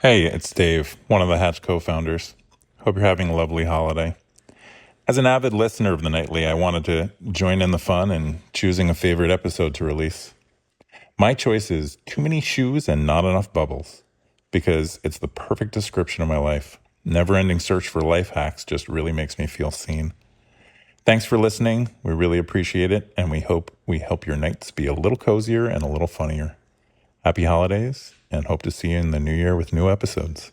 Hey, it's Dave, one of the Hatch co-founders. Hope you're having a lovely holiday. As an avid listener of The Nightly, I wanted to join in the fun and choosing a favorite episode to release. My choice is Too Many Shoes and Not Enough Bubbles, because it's the perfect description of my life. Never-ending search for life hacks just really makes me feel seen. Thanks for listening. We really appreciate it, and we hope we help your nights be a little cozier and a little funnier. Happy holidays, and hope to see you in the new year with new episodes.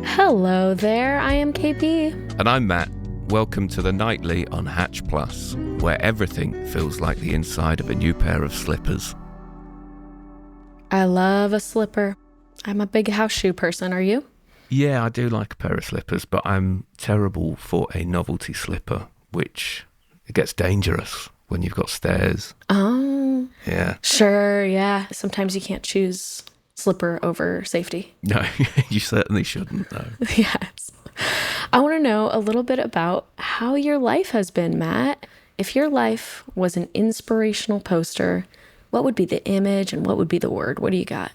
Hello there, I am KP. And I'm Matt. Welcome to the Nightly on Hatch Plus, where everything feels like the inside of a new pair of slippers. I love a slipper. I'm a big house shoe person, are you? Yeah, I do like a pair of slippers, but I'm terrible for a novelty slipper, which it gets dangerous when you've got stairs. Oh. Yeah. Sure, yeah. Sometimes you can't choose slipper over safety. No, you certainly shouldn't, though. Yes. I want to know a little bit about how your life has been, Matt. If your life was an inspirational poster, what would be the image and what would be the word? What do you got?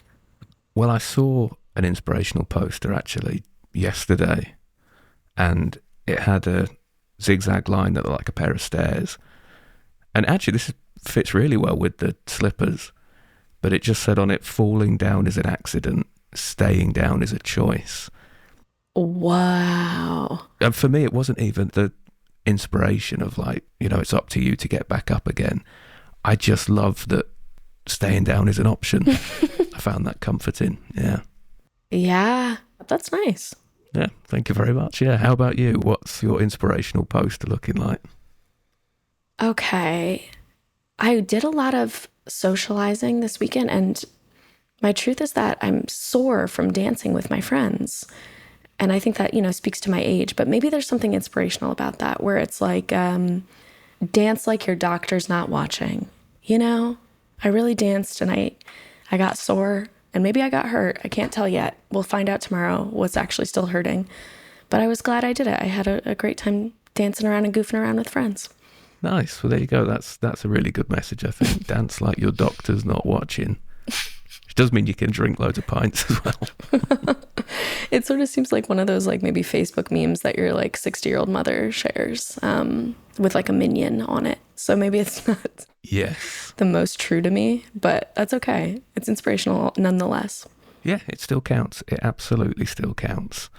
Well, I saw an inspirational poster actually yesterday, and it had a zigzag line that looked like a pair of stairs. And actually, this fits really well with the slippers, but it just said on it, falling down is an accident, staying down is a choice. Wow. And for me, it wasn't even the inspiration of like, it's up to you to get back up again. I just love that staying down is an option. I found that comforting. Yeah. Yeah, that's nice. Yeah, thank you very much. Yeah, how about you? What's your inspirational poster looking like? Okay. I did a lot of socializing this weekend, and my truth is that I'm sore from dancing with my friends. And I think that, speaks to my age, but maybe there's something inspirational about that where it's like, dance like your doctor's not watching. I really danced and I got sore and maybe I got hurt. I can't tell yet. We'll find out tomorrow what's actually still hurting. But I was glad I did it. I had a great time dancing around and goofing around with friends. Nice. Well, there you go. That's a really good message, I think. Dance like your doctor's not watching. Which does mean you can drink loads of pints as well. It sort of seems like one of those like maybe Facebook memes that your like 60-year-old mother shares with like a minion on it. So maybe it's not the most true to me, but that's okay. It's inspirational nonetheless. Yeah, it still counts. It absolutely still counts.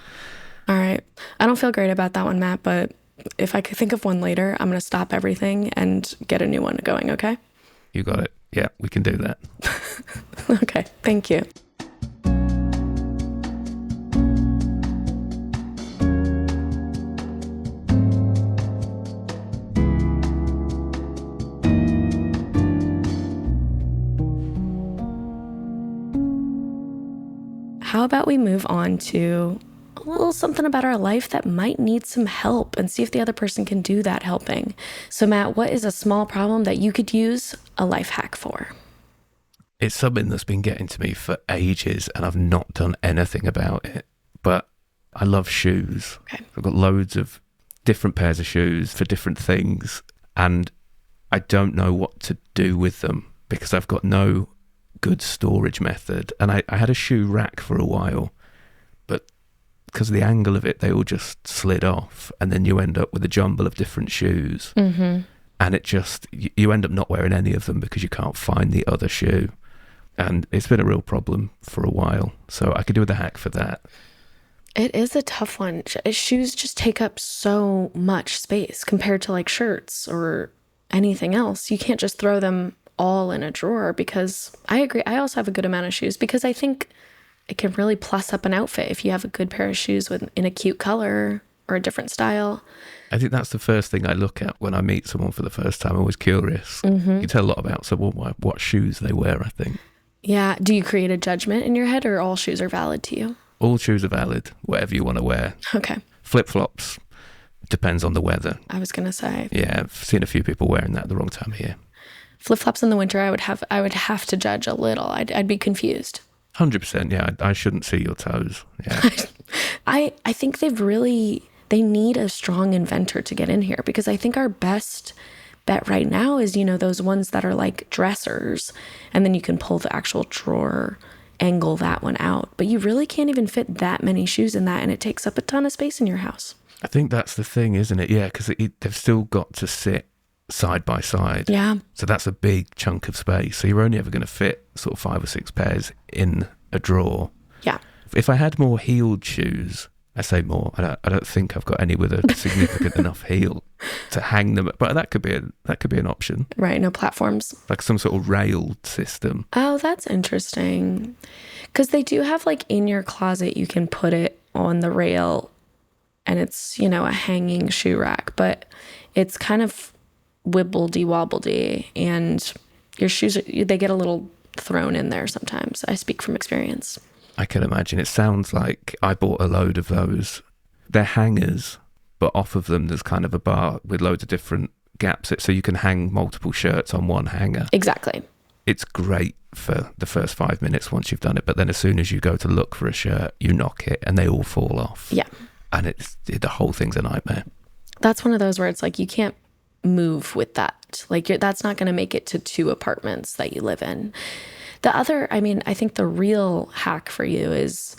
All right. I don't feel great about that one, Matt, but if I could think of one later, I'm going to stop everything and get a new one going, okay? You got it. Yeah, we can do that. Okay, thank you. How about we move on to a little something about our life that might need some help and see if the other person can do that helping. So Matt, what is a small problem that you could use a life hack for? It's something that's been getting to me for ages and I've not done anything about it, but I love shoes. Okay. I've got loads of different pairs of shoes for different things and I don't know what to do with them because I've got no good storage method. And I had a shoe rack for a while, but because of the angle of it, they all just slid off and then you end up with a jumble of different shoes. Mm-hmm. And it just, you end up not wearing any of them because you can't find the other shoe. And it's been a real problem for a while. So I could do with a hack for that. It is a tough one. Shoes just take up so much space compared to like shirts or anything else. You can't just throw them all in a drawer because I agree. I also have a good amount of shoes because I think it can really plus up an outfit if you have a good pair of shoes in a cute color or a different style. I think that's the first thing I look at when I meet someone for the first time. I'm always curious. Mm-hmm. You can tell a lot about someone what shoes they wear, I think. Yeah. Do you create a judgment in your head or all shoes are valid to you? All shoes are valid, whatever you want to wear. Okay. Flip-flops, depends on the weather. I was going to say. Yeah, I've seen a few people wearing that at the wrong time of year. Flip-flops in the winter, I would have to judge a little. I'd be confused. 100%. Yeah, I shouldn't see your toes. Yeah. I think they need a strong inventor to get in here, because I think our best bet right now is, those ones that are like dressers, and then you can pull the actual drawer, angle that one out. But you really can't even fit that many shoes in that, and it takes up a ton of space in your house. I think that's the thing, isn't it? Yeah, because they've still got to sit side by side. Yeah. So that's a big chunk of space. So you're only ever going to fit sort of 5 or 6 pairs in a drawer. Yeah. If I had more heeled shoes, I say more, I don't think I've got any with a significant enough heel to hang them. But that could be an option. Right. No platforms. Like some sort of railed system. Oh, that's interesting. Because they do have, like, in your closet, you can put it on the rail, and it's, a hanging shoe rack, but it's kind of wibbledy-wobbledy, and your shoes, they get a little thrown in there sometimes. I speak from experience. I can imagine. It sounds like I bought a load of those. They're hangers, but off of them there's kind of a bar with loads of different gaps, so you can hang multiple shirts on one hanger. Exactly. It's great for the first 5 minutes once you've done it, but then as soon as you go to look for a shirt, you knock it and they all fall off. Yeah. And the whole thing's a nightmare. That's one of those where it's like you can't move with that. Like, that's not going to make it to 2 apartments that you live in. The other, I think the real hack for you is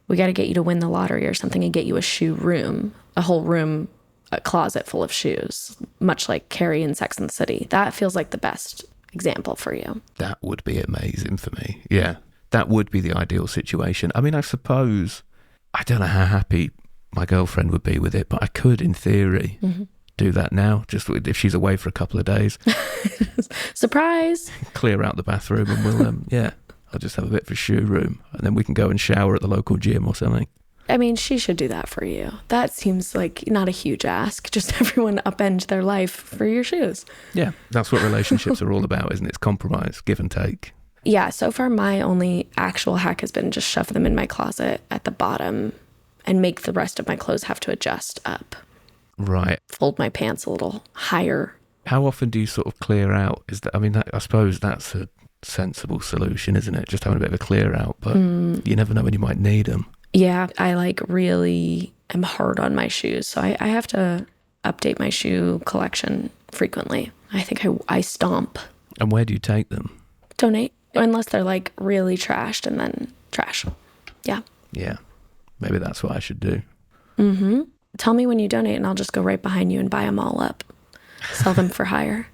we got to get you to win the lottery or something and get you a shoe room, a whole room, a closet full of shoes, much like Carrie in Sex and the City. That feels like the best example for you. That would be amazing for me. Yeah, that would be the ideal situation. I suppose, I don't know how happy my girlfriend would be with it, but I could, in theory, do that now, just if she's away for a couple of days. Surprise! Clear out the bathroom and we'll, I'll just have a bit of a shoe room, and then we can go and shower at the local gym or something. She should do that for you. That seems like not a huge ask. Just everyone upend their life for your shoes. Yeah, that's what relationships are all about, isn't it? It's compromise, give and take. Yeah, so far my only actual hack has been just shove them in my closet at the bottom and make the rest of my clothes have to adjust up. Right. Fold my pants a little higher. How often do you sort of clear out? I suppose that's a sensible solution, isn't it? Just having a bit of a clear out, but you never know when you might need them. Yeah, I really am hard on my shoes, so I have to update my shoe collection frequently. I think I stomp. And where do you take them? Donate, unless they're like really trashed, and then trash. Yeah. Yeah, maybe that's what I should do. Mm-hmm. Tell me when you donate, and I'll just go right behind you and buy them all up. Sell them for hire.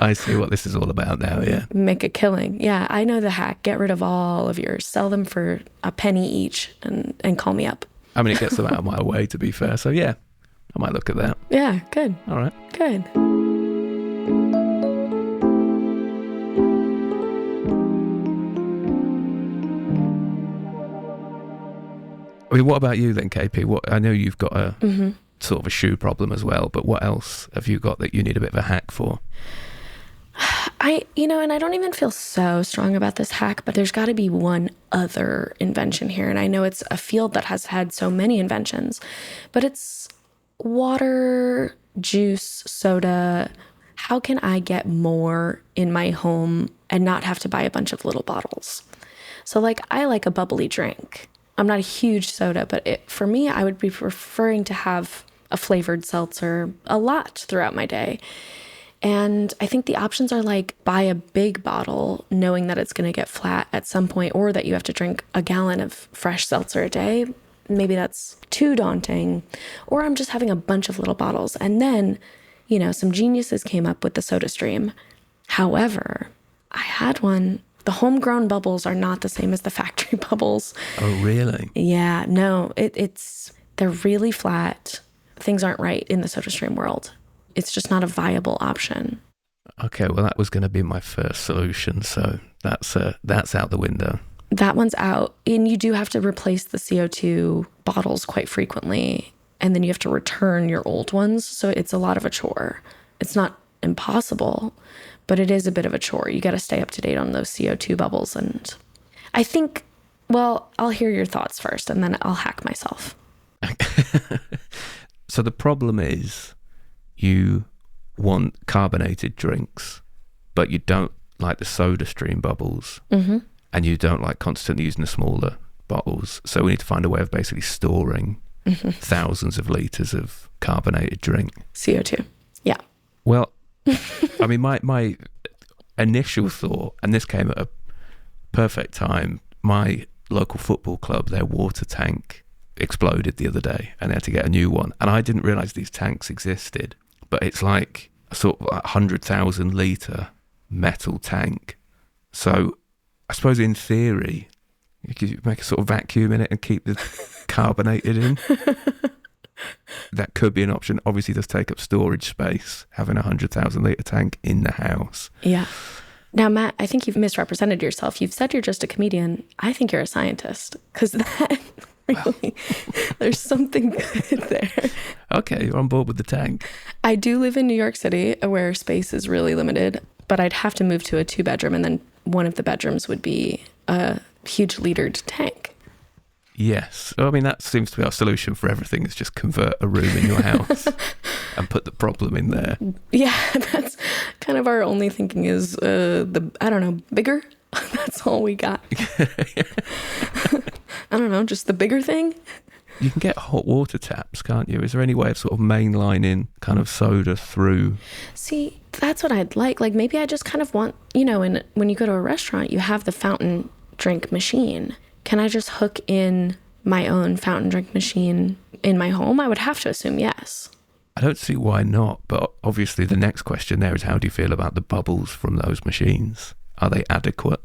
I see what this is all about now, yeah. Make a killing. Yeah, I know the hack. Get rid of all of yours. Sell them for a penny each and call me up. It gets them out of my way, to be fair. So, yeah, I might look at that. Yeah, good. All right. Good. What about you then, KP? I know you've got a sort of a shoe problem as well, but what else have you got that you need a bit of a hack for? And I don't even feel so strong about this hack, but there's got to be one other invention here. And I know it's a field that has had so many inventions, but it's water, juice, soda. How can I get more in my home and not have to buy a bunch of little bottles? So I like a bubbly drink. I'm not a huge soda, but for me, I would be preferring to have a flavored seltzer a lot throughout my day. And I think the options are buy a big bottle knowing that it's going to get flat at some point, or that you have to drink a gallon of fresh seltzer a day. Maybe that's too daunting. Or I'm just having a bunch of little bottles. And then, some geniuses came up with the SodaStream. However, I had one. The homegrown bubbles are not the same as the factory bubbles. Oh, really? Yeah, no, they're really flat. Things aren't right in the SodaStream world. It's just not a viable option. Okay, well, that was going to be my first solution, so that's out the window. That one's out, and you do have to replace the CO2 bottles quite frequently, and then you have to return your old ones, so it's a lot of a chore. It's not impossible, but it is a bit of a chore. You got to stay up to date on those CO2 bubbles, and I think, I'll hear your thoughts first, and then I'll hack myself. So the problem is you want carbonated drinks, but you don't like the SodaStream bubbles. Mm-hmm. and you don't like constantly using the smaller bottles. So we need to find a way of basically storing thousands of litres of carbonated drink. CO2. Yeah. Well, I mean, my initial thought, and this came at a perfect time, my local football club, their water tank exploded the other day and they had to get a new one. And I didn't realise these tanks existed, but it's like a sort of 100,000 litre metal tank. So I suppose in theory, you could make a sort of vacuum in it and keep the carbonated in. That could be an option. Obviously, does take up storage space, having a 100,000 litre tank in the house. Yeah. Now, Matt, I think you've misrepresented yourself. You've said you're just a comedian. I think you're a scientist, because that really, there's something good there. Okay, you're on board with the tank. I do live in New York City, where space is really limited, but I'd have to move to a 2-bedroom, and then one of the bedrooms would be a huge litered tank. Yes. I mean, that seems to be our solution for everything, is just convert a room in your house and put the problem in there. Yeah, that's kind of our only thinking is bigger. That's all we got. I don't know, just the bigger thing. You can get hot water taps, can't you? Is there any way of sort of mainlining kind of soda through? See, that's what I'd like. Like, maybe I just kind of want, when you go to a restaurant, you have the fountain drink machine. Can I just hook in my own fountain drink machine in my home? I would have to assume yes. I don't see why not, but obviously the next question there is, how do you feel about the bubbles from those machines? Are they adequate?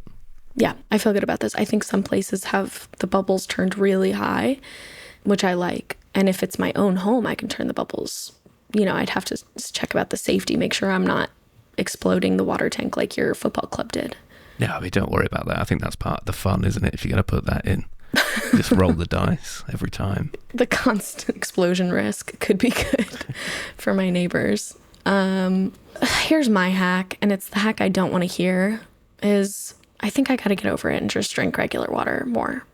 Yeah, I feel good about this. I think some places have the bubbles turned really high, which I like. And if it's my own home, I can turn the bubbles. I'd have to just check about the safety, make sure I'm not exploding the water tank like your football club did. No, I mean, don't worry about that. I think that's part of the fun, isn't it? If you're going to put that in, just roll the dice every time. The constant explosion risk could be good for my neighbors. Here's my hack, and it's the hack I don't want to hear, is I think I got to get over it and just drink regular water more.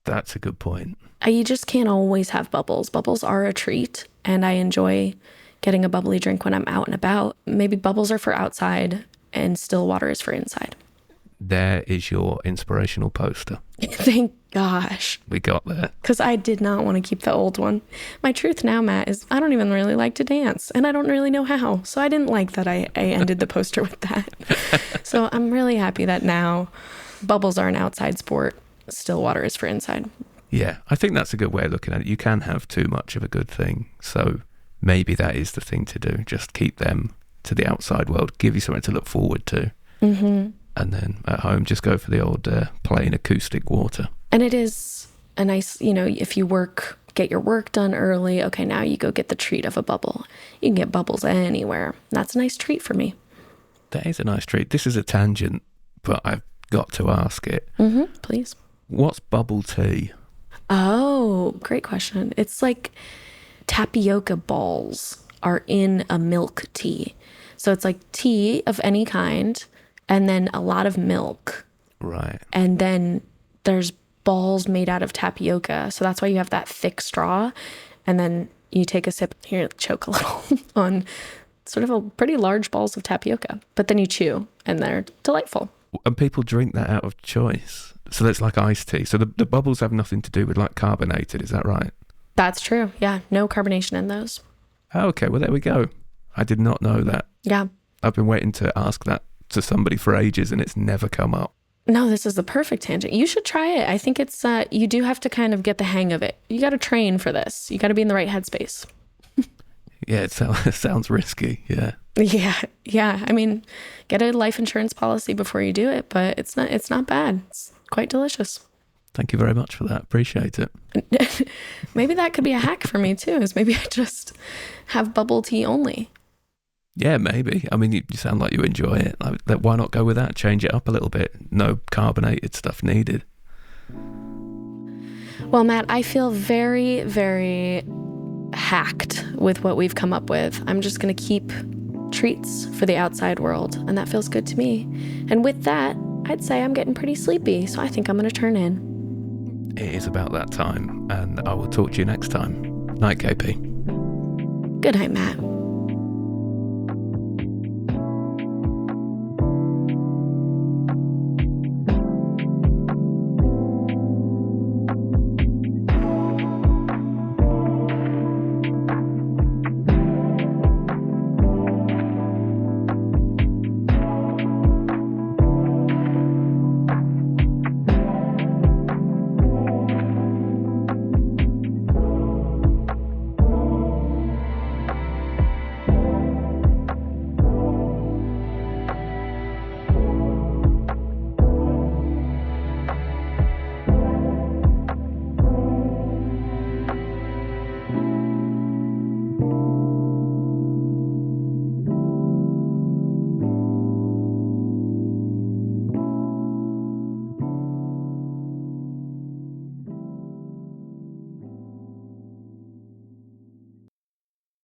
That's a good point. You just can't always have bubbles. Bubbles are a treat, and I enjoy getting a bubbly drink when I'm out and about. Maybe bubbles are for outside and still water is for inside. There is your inspirational poster. Thank gosh. We got there. Because I did not want to keep the old one. My truth now, Matt, is I don't even really like to dance, and I don't really know how. So I didn't like that I ended the poster with that. So I'm really happy that now bubbles are an outside sport. Still water is for inside. Yeah, I think that's a good way of looking at it. You can have too much of a good thing. So maybe that is the thing to do. Just keep them to the outside world. Give you something to look forward to. Mm-hmm. And then at home, just go for the old plain acoustic water. And it is a nice, if you get your work done early, okay, now you go get the treat of a bubble. You can get bubbles anywhere. That's a nice treat for me. That is a nice treat. This is a tangent, but I've got to ask it. Mm-hmm, please. What's bubble tea? Oh, great question. It's like tapioca balls are in a milk tea. So it's like tea of any kind, and then a lot of milk. Right. And then there's balls made out of tapioca. So that's why you have that thick straw. And then you take a sip, here, choke a little on sort of a pretty large balls of tapioca. But then you chew, and they're delightful. And people drink that out of choice. So that's like iced tea. So the bubbles have nothing to do with like carbonated, is that right? That's true. Yeah, no carbonation in those. Okay, well, there we go. I did not know that. Yeah. I've been waiting to ask that to somebody for ages, and it's never come up. No, this is the perfect tangent. You should try it. I think it's, you do have to kind of get the hang of it. You got to train for this. You got to be in the right headspace. Yeah, it sounds risky. Yeah. Yeah. I mean, get a life insurance policy before you do it, but it's not bad. It's quite delicious. Thank you very much for that. Appreciate it. Maybe that could be a hack for me too, is maybe I just have bubble tea only. Yeah, maybe. I mean, you sound like you enjoy it. Why not go with that? Change it up a little bit. No carbonated stuff needed. Well, Matt, I feel very, very hacked with what we've come up with. I'm just going to keep treats for the outside world, and that feels good to me. And with that, I'd say I'm getting pretty sleepy, so I think I'm going to turn in. It is about that time, and I will talk to you next time. Night, KP. Good night, Matt.